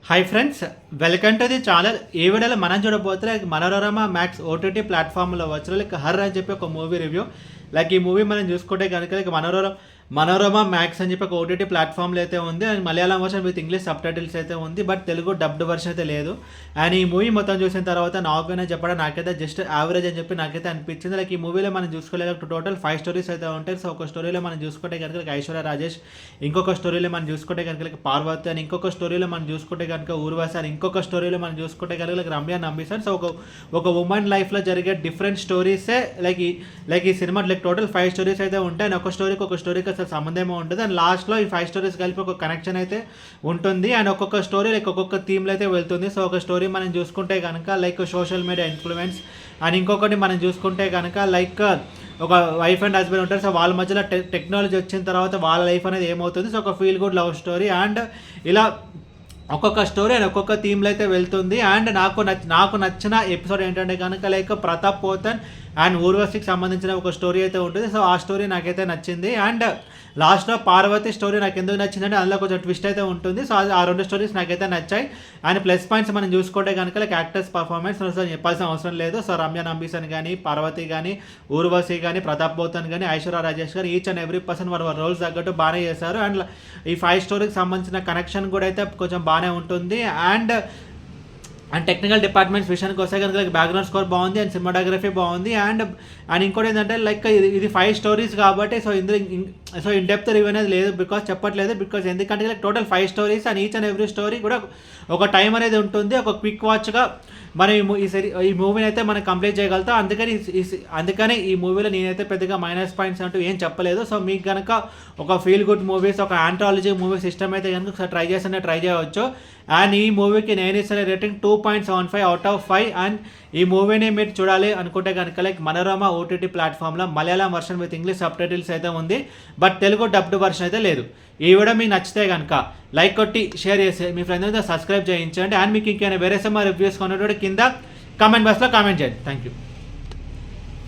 Hi friends, welcome to the channel. ఈ వీడియోలో మనం చూడబోతే మనోరమ మ్యాక్స్ ఓటీటీ ప్లాట్ఫామ్లో వచ్చిన హర్ అని చెప్పి ఒక మూవీ రివ్యూ. ఈ మూవీ మనం చూసుకుంటే కనుక మనోరమ మ్యాక్స్ అని చెప్పి ఒక ఓటీటీ ప్లాట్ఫామ్లో అయితే ఉంది. And Malayalam version with English sub titles అయితే ఉంది, బట్ తెలుగు డబ్డ్ వర్షన్ అయితే లేదు. అండ్ ఈ మూవీ మొత్తం చూసిన తర్వాత నాకైనా చెప్పడం నాకైతే జస్ట్ యావరేజ్ అని చెప్పి నాకైతే అనిపించింది. ఈ మూవీలో మనం చూసుకోలేదు టోటల్ 5 స్టోరీస్ అయితే ఉంటాయి. సో ఒక స్టోరీలో మనం చూసుకుంటే కనుక ఐశ్వర్య రాజేష్, ఇంకొక స్టోరీలో మనం చూసుకుంటే కనుక పార్వతి, అని ఇంకొక స్టోరీలో మనం చూసుకుంటే కనుక ఊర్వశి, అని ఇంకొక స్టోరీలో మనం చూసుకుంటే కనుక రమ్య నంబిసాన్. సో ఒక ఉమెన్ లైఫ్లో జరిగే డిఫరెంట్ స్టోరీసే ఈ సినిమా టోటల్ 5 స్టోరీస్ అయితే ఉంటాయి. అండ్ ఒక స్టోరీకి అసలు సంబంధమే ఉంటుంది. అండ్ లాస్ట్లో ఈ 5 స్టోరీస్ కలిపి ఒక కనెక్షన్ అయితే ఉంటుంది. అండ్ ఒక్కొక్క స్టోరీ ఒక్కొక్క థీమ్లో అయితే వెళ్తుంది. సో ఒక స్టోరీ మనం చూసుకుంటే కనుక సోషల్ మీడియా ఇన్ఫ్లుయెన్స్, అండ్ ఇంకొకటి మనం చూసుకుంటే కనుక ఒక వైఫ్ అండ్ హస్బెండ్ ఉంటారు. సో వాళ్ళ మధ్యలో టెక్నాలజీ వచ్చిన తర్వాత వాళ్ళ లైఫ్ అనేది ఏమవుతుంది. సో ఒక feel good love story. And ఇలా ఒక్కొక్క స్టోరీ అండ్ ఒక్కొక్క థీమ్లో అయితే వెళ్తుంది. అండ్ నాకు నచ్చిన ఎపిసోడ్ ఏంటంటే కనుక ప్రతాప్ పోతన్ అండ్ ఊర్వశికి సంబంధించిన ఒక స్టోరీ అయితే ఉంటుంది. సో ఆ స్టోరీ నాకైతే నచ్చింది. అండ్ లాస్ట్లో పార్వతి స్టోరీ నాకు ఎందుకు నచ్చిందంటే అందులో కొంచెం ట్విస్ట్ అయితే ఉంటుంది. సో ఆ 2 స్టోరీస్ నాకైతే నచ్చాయి. అండ్ ప్లస్ పాయింట్స్ మనం చూసుకుంటే కనుక యాక్టర్స్ పర్ఫార్మెన్స్ చెప్పాల్సిన అవసరం లేదు. సో రమ్య నంబిసన్ కానీ, పార్వతి కానీ, ఊర్వశి కానీ, ప్రతాప్ పోతన్ కానీ, ఐశ్వర్య రాజేష్ గారు ఈచ్ అండ్ ఎవ్రీ పర్సన్ వారి రోల్స్ తగ్గట్టు బాగానే చేశారు. అండ్ ఈ 5 స్టోరీకి సంబంధించిన కనెక్షన్ కూడా అయితే కొంచెం బాగానే ఉంటుంది. అండ్ టెక్నికల్ డిపార్ట్మెంట్స్ విషయానికి వస్తే కనుక బ్యాక్గ్రౌండ్ స్కోర్ బాగుంది, అండ్ సినిమాటోగ్రఫీ బాగుంది. అండ్ ఇంకోటి ఏంటంటే ఇది 5 స్టోరీస్ కాబట్టి సో ఇన్ డెప్త్ రివ్యూ అనేది లేదు, బికాస్ ఎందుకంటే total 5 stories and each and every story కూడా ఒక టైం అనేది ఉంటుంది. ఒక క్విక్ వాచ్గా మనం ఈ మూవీని అయితే మనం కంప్లీట్ చేయగలుగుతాం. అందుకని ఈ మూవీలో నేనైతే పెద్దగా మైనస్ పాయింట్స్ అంటూ ఏం చెప్పలేదు. సో మీకు కనుక ఒక ఫీల్ గుడ్ మూవీస్, ఒక ఆంథాలజీ మూవీ సిస్టమ్ అయితే కనుక ఒకసారి ట్రై చేయవచ్చు. అండ్ ఈ మూవీకి నేను ఇచ్చిన రేటింగ్ 2.75 అవుట్ ఆఫ్ 5. అండ్ ఈ మూవీని మీరు చూడాలి అనుకుంటే కనుక మనోరమ ఓటీటీ ప్లాట్ఫామ్లో Malayalam version with English sub titles అయితే ఉంది, బట్ తెలుగు డబ్డ్ వర్షన్ అయితే లేదు. ఈ వీడియో మీకు నచ్చితే కనుక లైక్ కొట్టి షేర్ చేసి మీ ఫ్రెండ్స్ సబ్స్క్రైబ్ చేయించండి. అండ్ మీకు ఇంకేమైనా వేరే సినిమా రివ్యూస్ కొనేటప్పుడు కింద కామెంట్ బాక్స్లో కామెంట్ చేయండి. Thank you.